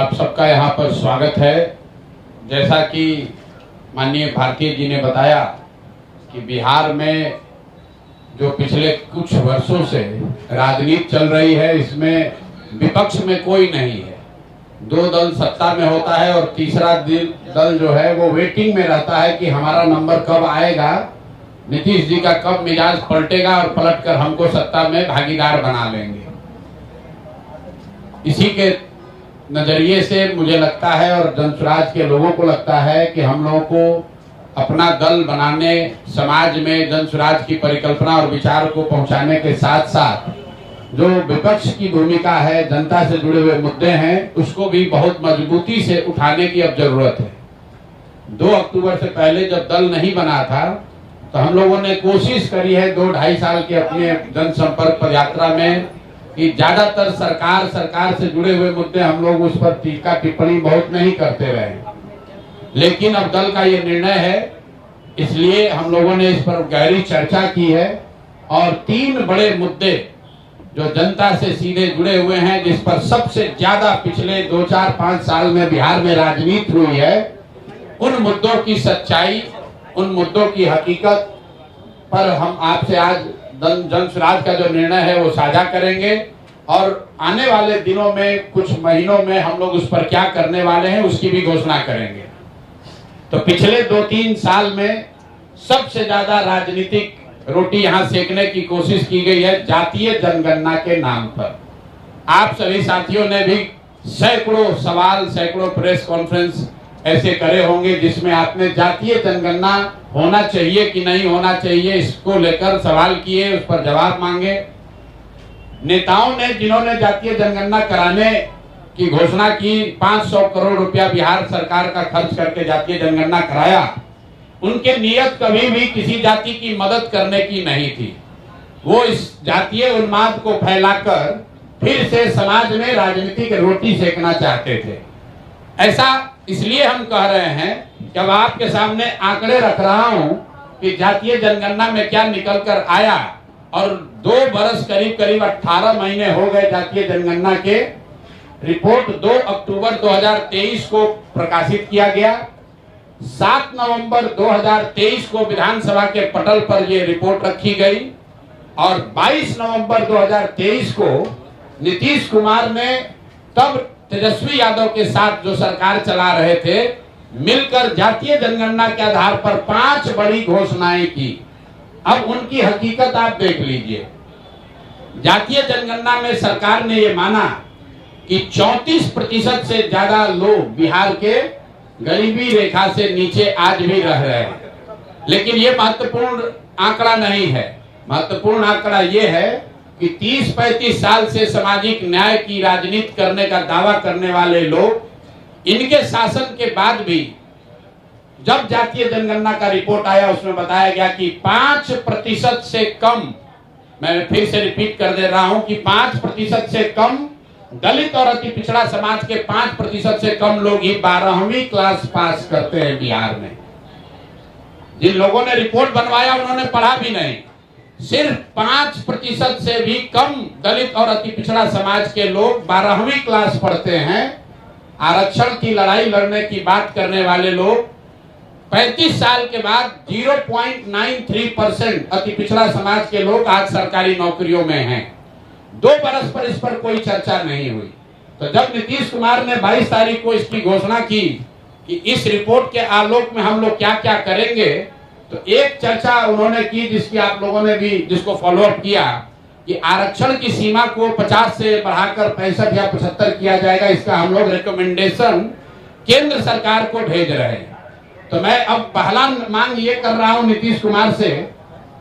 आप सबका यहाँ पर स्वागत है। जैसा कि माननीय भारती जी ने बताया कि बिहार में जो पिछले कुछ वर्षों से राजनीति चल रही है, इसमें विपक्ष में कोई नहीं है। दो दल सत्ता में होता है और तीसरा दल जो है वो वेटिंग में रहता है कि हमारा नंबर कब आएगा, नीतीश जी का कब मिजाज पलटेगा और पलटकर हमको सत्ता में भागीदार बना लेंगे। इसी के नजरिए से मुझे लगता है और जनसुराज के लोगों को लगता है कि हम लोगों को अपना दल बनाने, समाज में जनसुराज की परिकल्पना और विचार को पहुंचाने के साथ साथ जो विपक्ष की भूमिका है, जनता से जुड़े हुए मुद्दे हैं, उसको भी बहुत मजबूती से उठाने की अब जरूरत है। 2 अक्टूबर से पहले जब दल नहीं बना था तो हम लोगों ने कोशिश करी है 2-2.5 साल के अपने जनसंपर्क पदयात्रा में कि ज्यादातर सरकार से जुड़े हुए मुद्दे हम लोग उस पर टीका टिप्पणी बहुत नहीं करते रहे। लेकिन अब दल का ये निर्णय है, इसलिए हम लोगों ने इस पर गहरी चर्चा की है और 3 बड़े मुद्दे जो जनता से सीधे जुड़े हुए हैं, जिस पर सबसे ज्यादा पिछले 2-4-5 साल में बिहार में राजनीति हुई है, उन मुद्दों की सच्चाई, उन मुद्दों की हकीकत पर हम आपसे आज जनसुराज का जो निर्णय है वो साझा करेंगे और आने वाले दिनों में, कुछ महीनों में हम लोग उस पर क्या करने वाले हैं उसकी भी घोषणा करेंगे। तो पिछले 2-3 साल में सबसे ज्यादा राजनीतिक रोटी यहाँ सेकने की कोशिश की गई है जातीय जनगणना के नाम पर। आप सभी साथियों ने भी सैकड़ों सवाल, सैकड़ों प्रेस कॉन्फ्रेंस ऐसे करे होंगे जिसमें आपने जातीय जनगणना होना चाहिए कि नहीं होना चाहिए इसको लेकर सवाल किए, उस पर जवाब मांगे। नेताओं ने, जिन्होंने जातीय जनगणना कराने की घोषणा की, 500 करोड़ रुपया बिहार सरकार का खर्च करके जातीय जनगणना कराया, उनके नियत कभी भी किसी जाति की मदद करने की नहीं थी। वो इस जातीय उन्माद को फैलाकर फिर से समाज में राजनीतिक रोटी सेकना चाहते थे। ऐसा इसलिए हम कह रहे हैं कि अब आपके सामने आंकड़े रख रहा हूं कि जातीय जनगणना में क्या निकल कर आया और 2 बरस करीब 18 महीने हो गए जातीय जनगणना के। रिपोर्ट 2 अक्टूबर 2023 को प्रकाशित किया गया। 7 नवंबर 2023 को विधानसभा के पटल पर यह रिपोर्ट रखी गई और 22 नवंबर 2023 को नीतीश कुमार ने, तब तेजस्वी यादव के साथ जो सरकार चला रहे थे, मिलकर जातीय जनगणना के आधार पर 5 बड़ी घोषणाएं की। अब उनकी हकीकत आप देख लीजिए। जातीय जनगणना में सरकार ने यह माना कि 34% से ज्यादा लोग बिहार के गरीबी रेखा से नीचे आज भी रह रहे हैं। लेकिन यह महत्वपूर्ण आंकड़ा नहीं है। महत्वपूर्ण आंकड़ा यह है कि 30-35 साल से सामाजिक न्याय की राजनीति करने का दावा करने वाले लोग, इनके शासन के बाद भी जब जातीय जनगणना का रिपोर्ट आया उसमें बताया गया कि 5% से कम, मैं फिर से रिपीट कर दे रहा हूं कि 5% से कम दलित और अति पिछड़ा समाज के 5% से कम लोग ही 12वीं क्लास पास करते हैं बिहार में। जिन लोगों ने रिपोर्ट बनवाया उन्होंने पढ़ा भी नहीं। सिर्फ 5% से भी कम दलित और अति पिछड़ा समाज के लोग 12वीं क्लास पढ़ते हैं। आरक्षण की लड़ाई लड़ने की बात करने वाले लोग 35 साल के बाद 0.93% अति पिछड़ा समाज के लोग आज सरकारी नौकरियों में हैं। 2 बरस पर इस पर कोई चर्चा नहीं हुई। तो जब नीतीश कुमार ने 22 तारीख को इसकी घोषणा की कि इस रिपोर्ट के आलोक में हम लोग क्या क्या करेंगे, तो एक चर्चा उन्होंने की जिसकी आप लोगों ने भी, जिसको फॉलोअप किया, कि आरक्षण की सीमा को 50 से बढ़ाकर 65 या 75 किया जाएगा। इसका हम लोग रिकमेंडेशन केंद्र सरकार को भेज रहे हैं। तो मैं अब पहला मांग ये कर रहा हूं नीतीश कुमार से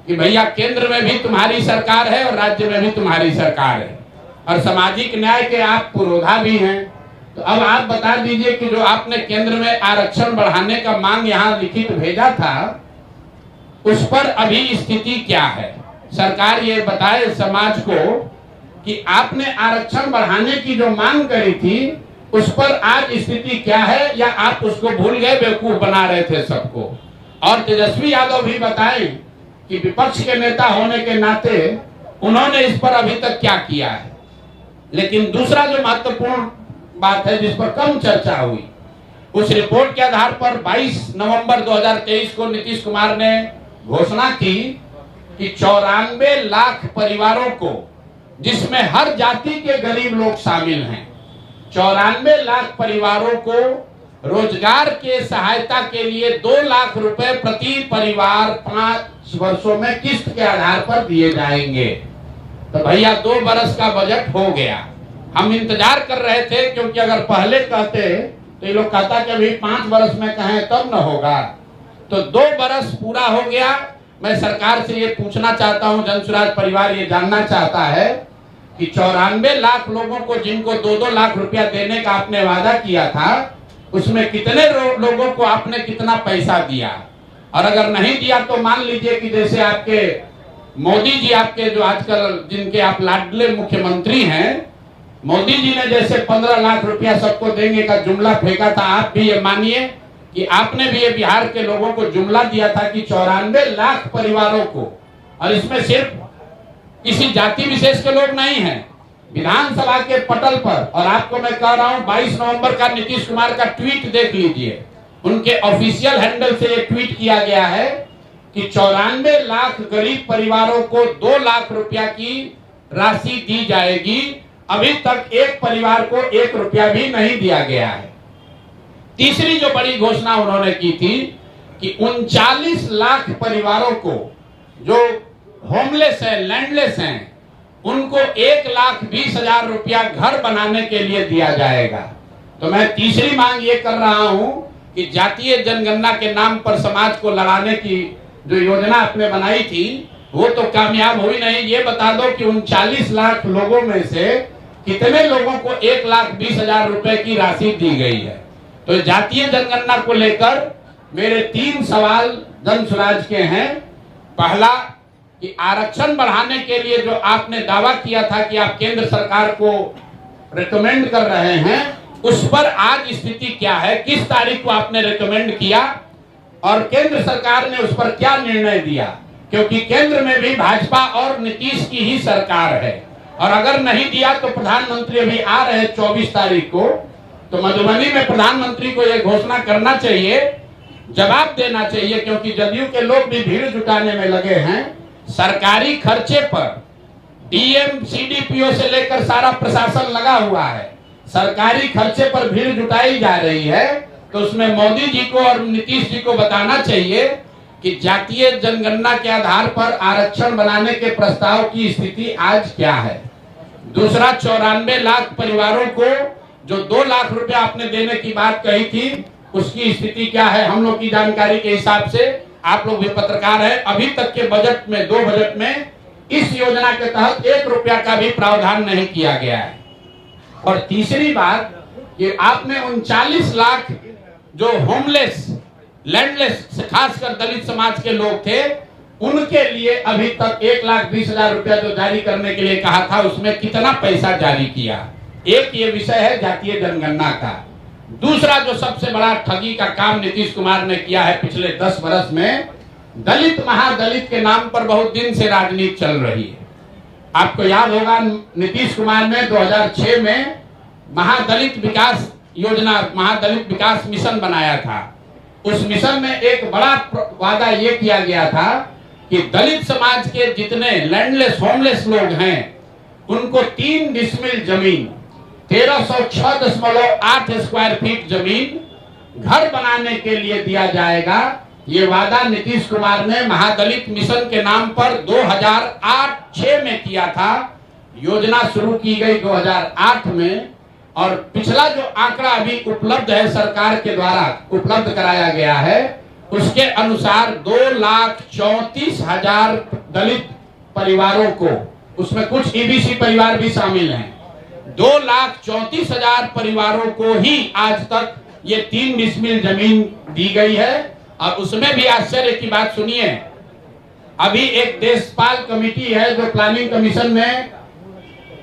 कि भैया, केंद्र में भी तुम्हारी सरकार है और राज्य में भी तुम्हारी सरकार है और सामाजिक न्याय के आप पुरोधा भी हैं। तो अब आप बता दीजिए कि जो आपने केंद्र में आरक्षण बढ़ाने का मांग यहाँ लिखित भेजा था, उस पर अभी स्थिति क्या है। सरकार ये बताए समाज को कि आपने आरक्षण बढ़ाने की जो मांग करी थी उस पर आज स्थिति क्या है, या आप उसको भूल गए, बेवकूफ बना रहे थे सबको। और तेजस्वी यादव भी बताएं कि विपक्ष के नेता होने के नाते उन्होंने इस पर अभी तक क्या किया है। लेकिन दूसरा जो महत्वपूर्ण बात है जिस पर कम चर्चा हुई। उस रिपोर्ट के आधार पर 22 नवंबर 2023 को नीतीश कुमार ने घोषणा की कि 94 लाख परिवारों को, जिसमें हर जाति के गरीब लोग शामिल हैं, 94 लाख परिवारों को रोजगार के सहायता के लिए 2 लाख रुपए प्रति परिवार 5 वर्षों में किस्त के आधार पर दिए जाएंगे। तो भैया 2 बरस का बजट हो गया। हम इंतजार कर रहे थे, क्योंकि अगर पहले कहते तो ये लोग कहता कि अभी 5 बरस में कहें तब न होगा। तो 2 बरस पूरा हो गया। मैं सरकार से ये पूछना चाहता हूं, जनसुराज परिवार ये जानना चाहता है कि 94 लाख लोगों को, जिनको 2-2 लाख रुपया देने का आपने वादा किया था, उसमें कितने लोगों को आपने कितना पैसा दिया? और अगर नहीं दिया तो मान लीजिए कि जैसे आपके मोदी जी, आपके जो आजकल जिनके आप लाडले मुख्यमंत्री हैं, मोदी जी ने जैसे 15 लाख रुपया सबको देंगे का जुमला फेंका था, आप भी ये मानिए कि आपने भी ये बिहार के लोगों को जुमला दिया था कि 94 लाख परिवारों को, और इसमें सिर्फ किसी जाति विशेष के लोग नहीं हैं, विधानसभा के पटल पर। और आपको मैं कह रहा हूं 22 नवंबर का नीतीश कुमार का ट्वीट देख लीजिए, उनके ऑफिशियल हैंडल से ये ट्वीट किया गया है कि 94 लाख गरीब परिवारों को 2 लाख रुपया की राशि दी जाएगी। अभी तक एक परिवार को 1 रुपया भी नहीं दिया गया है। तीसरी जो बड़ी घोषणा उन्होंने की थी कि 39 लाख परिवारों को जो होमलेस है, लैंडलेस हैं, उनको 1,20,000 रुपया घर बनाने के लिए दिया जाएगा। तो मैं तीसरी मांग ये कर रहा हूं कि जातीय जनगणना के नाम पर समाज को लड़ाने की जो योजना आपने बनाई थी वो तो कामयाब हुई नहीं। ये बता दो कि 39 लाख लोगों में से कितने लोगों को 1,20,000 रुपए की राशि दी गई है। तो जातीय जनगणना को लेकर मेरे 3 सवाल जनसुराज के हैं। पहला कि आरक्षण बढ़ाने के लिए जो आपने दावा किया था कि आप केंद्र सरकार को रिकमेंड कर रहे हैं, उस पर आज स्थिति क्या है? किस तारीख को आपने रिकमेंड किया और केंद्र सरकार ने उस पर क्या निर्णय दिया? क्योंकि केंद्र में भी भाजपा और नीतीश की ही सरकार है, और अगर नहीं दिया तो प्रधानमंत्री अभी आ रहे 24 तारीख को, तो मधुबनी में प्रधानमंत्री को यह घोषणा करना चाहिए, जवाब देना चाहिए, क्योंकि जदयू के लोग भी भीड़ जुटाने में लगे हैं। सरकारी खर्चे पर डीएम सीडीपीओ से लेकर सारा प्रशासन लगा हुआ है, सरकारी खर्चे पर भीड़ जुटाई जा रही है। तो उसमें मोदी जी को और नीतीश जी को बताना चाहिए कि जातीय जनगणना के आधार पर आरक्षण बनाने के प्रस्ताव की स्थिति आज क्या है। दूसरा, 94 लाख परिवारों को जो 2 लाख रुपया आपने देने की बात कही थी, उसकी स्थिति क्या है? हम लोग की जानकारी के हिसाब से, आप लोग भी पत्रकार हैं, अभी तक के बजट में, 2 बजट में इस योजना के तहत 1 रुपया का भी प्रावधान नहीं किया गया है। और तीसरी बात कि आपने 39 लाख जो होमलेस, लैंडलेस, खासकर दलित समाज के लोग थे, उनके लिए अभी तक 1,20,000 रुपया जो जारी करने के लिए कहा था, उसमें कितना पैसा जारी किया? एक ये विषय है जातीय जनगणना का। दूसरा जो सबसे बड़ा ठगी का काम नीतीश कुमार ने किया है पिछले 10 वर्ष में, दलित महादलित के नाम पर बहुत दिन से राजनीति चल रही है। आपको याद होगा नीतीश कुमार ने 2006 में महादलित विकास योजना, महादलित विकास मिशन बनाया था। उस मिशन में एक बड़ा वादा ये किया गया था कि दलित समाज के जितने लैंडलेस, होमलेस लोग हैं, उनको 3 डिसमिल जमीन, 1306.8 स्क्वायर फीट जमीन घर बनाने के लिए दिया जाएगा। ये वादा नीतीश कुमार ने महादलित मिशन के नाम पर 2008-06 में किया था। योजना शुरू की गई 2008 में, और पिछला जो आंकड़ा अभी उपलब्ध है, सरकार के द्वारा उपलब्ध कराया गया है, उसके अनुसार 2,34,000 दलित परिवारों को, उसमें कुछ ईबीसी परिवार भी शामिल हैं, 2,34,000 परिवारों को ही आज तक ये 3 डिसमिल जमीन दी गई है। और उसमें भी आश्चर्य की बात सुनिए, अभी एक देशपाल कमेटी है जो प्लानिंग कमीशन में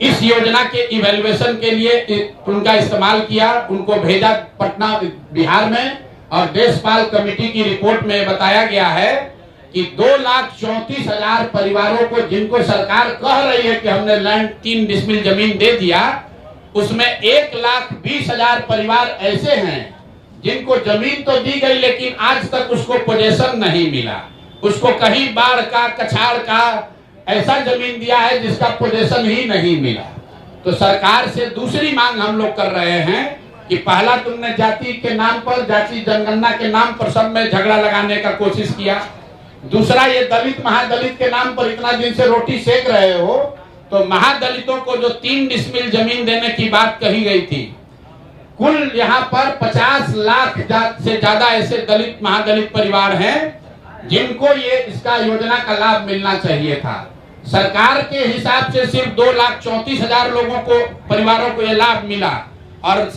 इस योजना के इवैल्यूएशन के लिए उनका इस्तेमाल किया, उनको भेजा पटना बिहार में, और देशपाल कमेटी की रिपोर्ट में बताया गया है कि 2,34,000 परिवारों को, जिनको सरकार कह रही है कि हमने लैंड 3 डिसमिल जमीन दे दिया, उसमें 1,20,000 परिवार ऐसे हैं जिनको जमीन तो दी गई लेकिन आज तक उसको पोजेशन नहीं मिला। उसको कहीं बाढ़ का, कछाड़ का ऐसा जमीन दिया है जिसका पोजेशन ही नहीं मिला। तो सरकार से दूसरी मांग हम लोग कर रहे हैं कि पहला तुमने जाति के नाम पर, जाति जनगणना के नाम पर सब में झगड़ा लगाने का कोशिश किया। दूसरा, ये दलित महादलित के नाम पर इतना दिन से रोटी सेक रहे हो, तो महादलितों को जो 3 डिसमिल जमीन देने की बात कही गई थी, कुल यहाँ पर 50 लाख से ज्यादा ऐसे दलित महादलित परिवार हैं जिनको ये इसका योजना का लाभ मिलना चाहिए था। सरकार के हिसाब से सिर्फ 2,34,000 लोगों को, परिवारों को ये लाभ मिला और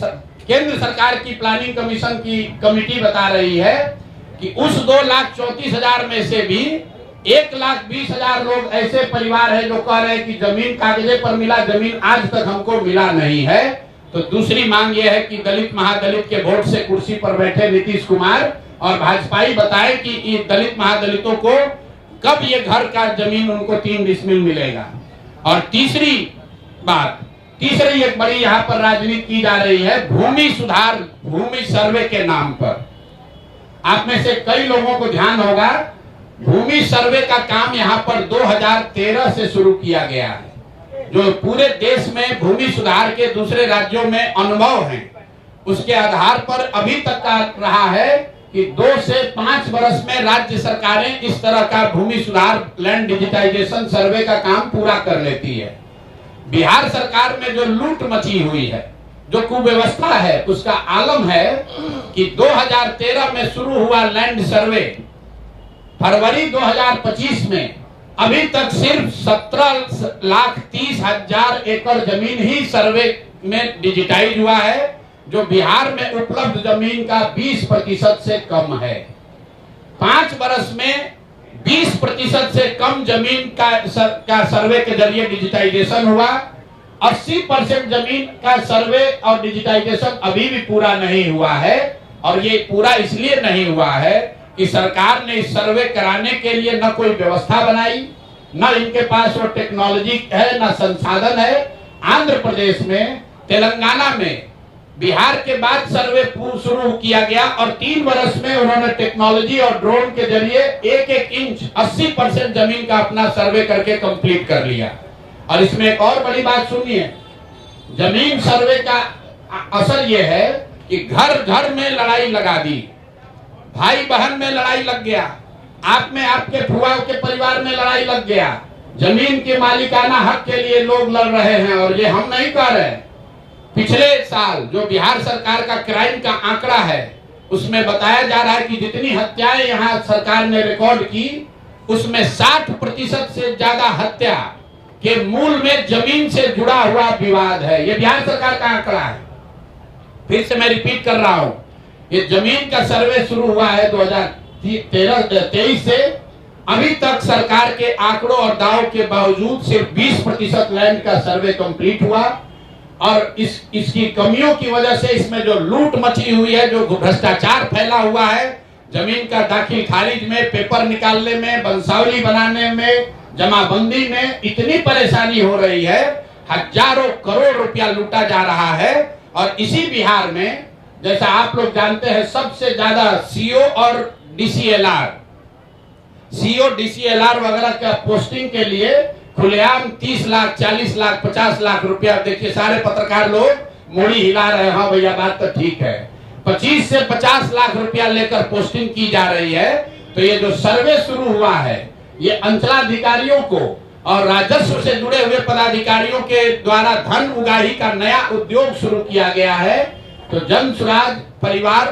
केंद्र सरकार की प्लानिंग कमीशन की कमेटी बता रही है कि उस 2,34,000 में से भी 1,20,000 लोग ऐसे परिवार हैं जो कह रहे हैं कि जमीन कागजे पर मिला, जमीन आज तक हमको मिला नहीं है। तो दूसरी मांग यह है कि दलित महादलित के वोट से कुर्सी पर बैठे नीतीश कुमार और भाजपाई बताए कि ये दलित महादलितों को कब ये घर का जमीन उनको 3 डिसमिल मिलेगा। और तीसरी बात, तीसरी एक बड़ी यहाँ पर राजनीति की जा रही है भूमि सुधार, भूमि सर्वे के नाम पर। आप में से कई लोगों को ध्यान होगा, भूमि सर्वे का काम यहाँ पर 2013 से शुरू किया गया है। जो पूरे देश में भूमि सुधार के दूसरे राज्यों में अनुभव है, उसके आधार पर अभी तक का रहा है कि 2 से 5 वर्ष में राज्य सरकारें इस तरह का भूमि सुधार, लैंड डिजिटाइजेशन सर्वे का काम पूरा कर लेती है। बिहार सरकार में जो लूट मची हुई है, जो कुव्यवस्था है, उसका आलम है कि 2013 में शुरू हुआ लैंड सर्वे फरवरी 2025 में अभी तक सिर्फ 17,30,000 एकड़ जमीन ही सर्वे में डिजिटाइज हुआ है, जो बिहार में उपलब्ध जमीन का 20% से कम है। 5 वर्ष में 20% से कम जमीन का सर्वे के जरिए डिजिटाइजेशन हुआ। 80% जमीन का सर्वे और डिजिटाइजेशन अभी भी पूरा नहीं हुआ है। और ये पूरा इसलिए नहीं हुआ है कि सरकार ने इस सर्वे कराने के लिए न कोई व्यवस्था बनाई, न इनके पास वो टेक्नोलॉजी है, न संसाधन है। आंध्र प्रदेश में, तेलंगाना में बिहार के बाद सर्वे शुरू किया गया और 3 वर्ष में उन्होंने टेक्नोलॉजी और ड्रोन के जरिए 1-1 इंच 80% जमीन का अपना सर्वे करके कंप्लीट कर लिया। और इसमें एक और बड़ी बात सुनिए, जमीन सर्वे का असर यह है कि घर घर में लड़ाई लगा दी, भाई बहन में लड़ाई लग गया, आप में आपके फुआ के परिवार में लड़ाई लग गया। जमीन के मालिकाना हक के लिए लोग लड़ रहे हैं और ये हम नहीं कर रहे। पिछले साल जो बिहार सरकार का क्राइम का आंकड़ा है, उसमें बताया जा रहा है कि जितनी हत्याएं यहाँ सरकार ने रिकॉर्ड की, उसमें 60% से ज्यादा हत्या के मूल में जमीन से जुड़ा हुआ विवाद है। ये बिहार सरकार का आंकड़ा है। फिर से मैं रिपीट कर रहा हूं, ये जमीन का सर्वे शुरू हुआ है 2023 से। अभी तक सरकार के आंकड़ों और दावों के बावजूद सिर्फ 20% लैंड का सर्वे कंप्लीट हुआ। और इसकी कमियों की वजह से इसमें जो लूट मची हुई है, जो भ्रष्टाचार फैला हुआ है, जमीन का दाखिल खारिज में, पेपर निकालने में, बंसावली बनाने में, जमाबंदी में इतनी परेशानी हो रही है, हजारों करोड़ रुपया लूटा जा रहा है। और इसी बिहार में, जैसा आप लोग जानते हैं, सबसे ज्यादा सीओ और डीसीएलआर वगैरह का पोस्टिंग के लिए खुलेआम 30 लाख, 40 लाख, 50 लाख रुपया, देखिए सारे पत्रकार लोग मुड़ी हिला रहे हैं, हाँ भैया बात तो ठीक है, 25 से 50 लाख रुपया लेकर पोस्टिंग की जा रही है। तो ये जो सर्वे शुरू हुआ है, ये अंचलाधिकारियों को और राजस्व से जुड़े हुए पदाधिकारियों के द्वारा धन उगाही का नया उद्योग शुरू किया गया है। तो जन सुराज परिवार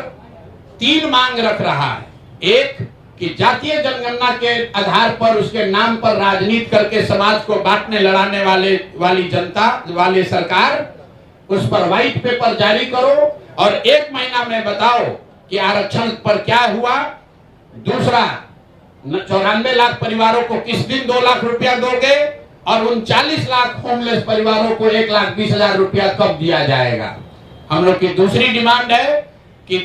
3 मांग रख रहा है। एक, कि जातीय जनगणना के आधार पर, उसके नाम पर राजनीति करके समाज को बांटने लड़ाने वाली जनता वाली सरकार, उस पर व्हाइट पेपर जारी करो और 1 महीना में बताओ कि आरक्षण पर क्या हुआ। दूसरा, 94 लाख परिवारों को किस दिन 2 लाख रुपया दोगे और उन 40 लाख होमलेस परिवारों को 1,20,000 रुपया कब दिया जाएगा। हम लोग की दूसरी डिमांड है कि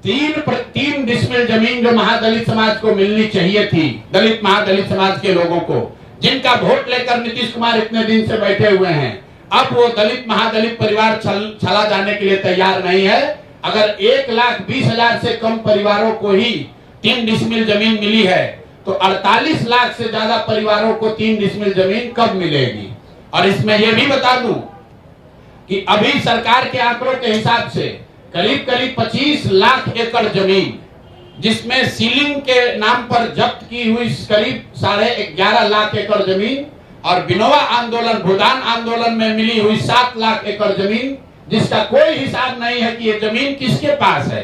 3 डिसमिल जमीन जो महादलित समाज को मिलनी चाहिए थी, दलित महादलित समाज के लोगों को, जिनका वोट लेकर नीतीश कुमार इतने दिन से बैठे हुए हैं, अब वो दलित महादलित परिवार चला जाने के लिए तैयार नहीं है। अगर 1,20,000 से कम परिवारों को ही 3 डिसमिल जमीन मिली है तो 48 लाख से ज्यादा परिवारों को 3 डिसमिल जमीन कब मिलेगी। और इसमें यह भी बता दूं कि अभी सरकार के आंकड़ों के हिसाब से करीब करीब 25 लाख एकड़ जमीन, जिसमें सीलिंग के नाम पर जब्त की हुई करीब 11.5 लाख एकड़ जमीन और विनोबा आंदोलन भूदान आंदोलन में मिली हुई 7 लाख एकड़ जमीन, जिसका कोई हिसाब नहीं है कि ये जमीन किसके पास है,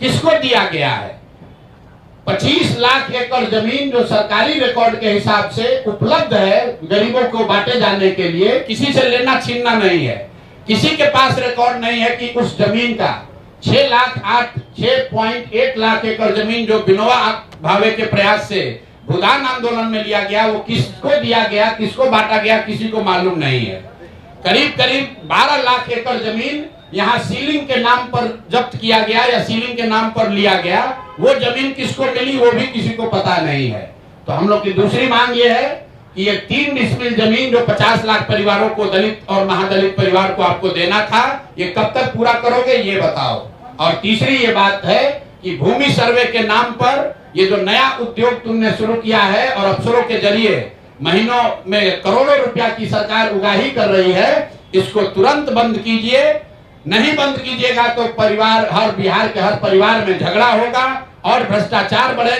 किसको दिया गया है। 25 लाख एकड़ जमीन जो सरकारी रिकॉर्ड के हिसाब से उपलब्ध है गरीबों को बांटे जाने के लिए, किसी से लेना छीनना नहीं है। किसी के पास रिकॉर्ड नहीं है कि उस जमीन का 6.8 लाख एकड़ जमीन जो विनोबा भावे के प्रयास से भूदान आंदोलन में लिया गया, वो किसको दिया गया, किसको बांटा गया, किसी को मालूम नहीं है। करीब करीब 12 लाख एकड़ जमीन यहाँ सीलिंग के नाम पर जब्त किया गया या सीलिंग के नाम पर लिया गया, वो जमीन किसको मिली वो भी किसी को पता नहीं है। तो हम लोग की दूसरी मांग ये है कि ये 3 डिसमिल जमीन जो 50 लाख परिवारों को, दलित और महादलित परिवार को आपको देना था, ये कब तक पूरा करोगे ये बताओ। और तीसरी ये बात है कि भूमि सर्वे के नाम पर ये जो नया उद्योग तुमने शुरू किया है और अफसरों के जरिए महीनों में करोड़ों रुपया की सरकार उगाही कर रही है, इसको तुरंत बंद कीजिए। नहीं बंद कीजिएगा तो बिहार के हर परिवार में झगड़ा होगा और भ्रष्टाचार बढ़ेगा।